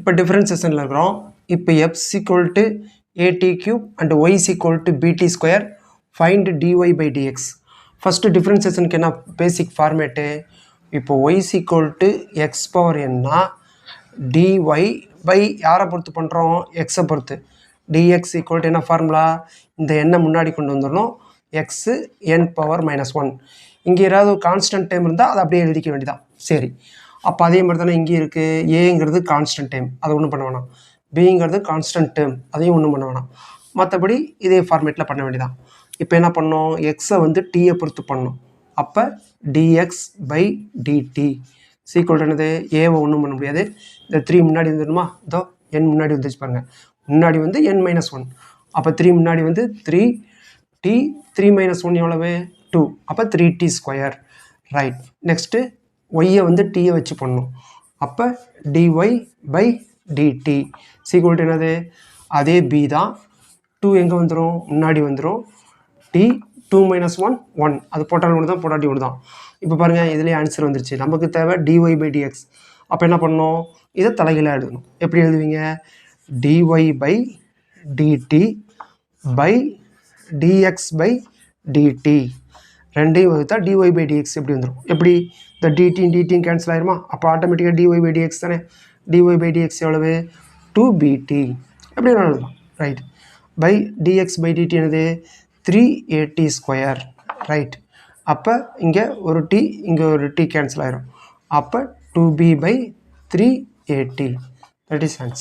இப்போ டிஃபரன்சேஷனில் இருக்கிறோம். இப்போ x = at cube and y = bt square. Find dy by dx. First டிஃபரன்சேஷனுக்கு என்ன பேசிக் ஃபார்மேட்டு? இப்போ y = x power nனா dy by யாரை பொறுத்து பண்ணுறோம்? எக்ஸை பொறுத்து. dx = என்ன ஃபார்முலா? இந்த எண்ணை முன்னாடி கொண்டு வந்துடணும். x n power -1. இங்கே ஏதாவது ஒரு கான்ஸ்டன்ட் டைம் இருந்தால் அதை அப்படியே எழுதிக்க வேண்டியதான். சரி, அப்போ அதே மாதிரி தானே இங்கே இருக்குது. ஏங்கிறது கான்ஸ்டன்ட் டைம், அதை ஒன்றும் பண்ண வேணாம். பிங்கிறது கான்ஸ்டன்ட் டேர்ம், அதையும் ஒன்றும் பண்ண வேணாம். மற்றபடி இதே ஃபார்மேட்டில் பண்ண வேண்டியதான். இப்போ என்ன பண்ணோம்? எக்ஸை வந்து டீயை பொறுத்து பண்ணணும். அப்போ dx by dt சீக்வல் என்னது? ஏவை ஒன்றும் பண்ண முடியாது. இந்த 3 முன்னாடி வந்துடணுமா? இதோ n முன்னாடி வந்துச்சு பாருங்கள். முன்னாடி வந்து n - 1. அப்போ 3 முன்னாடி வந்து 3t, 3 - 1 எவ்வளவு? 2. அப்போ 3t². ரைட். நெக்ஸ்ட்டு ஒய்யை வந்து டீயை வச்சு பண்ணணும். அப்போ dy by dt சீக்வல் என்னது? அதே b தான். 2 எங்கே வந்துடும்? முன்னாடி வந்துடும். t 2 - 1 1. அது போட்டால் ஒன்று தான், போட்டாட்டி ஒன்று தான். இப்போ பாருங்கள், இதுலேயே ஆன்சர் வந்துருச்சு. நமக்கு தேவை dy by dx. அப்போ என்ன பண்ணணும்? இதை தலைகீழாக எழுதணும். எப்படி எழுதுவீங்க? dy by dt by dx by dt ரெண்டையும் வகுத்தா dy by dx எப்படி வந்துடும்? எப்படி? இந்த dt கேன்சல் ஆயிருமா? அப்போ ஆட்டோமேட்டிக்காக dy by dx தானே. dy by dx எவ்வளவு? 2bt. எப்படி எழுதலாம்? Right. By dx by dt என்னது? 3at². ரைட். அப்போ இங்கே ஒரு t, இங்கே ஒரு t கேன்சல் ஆயிரும். அப்போ 2b by 3at. That is answer.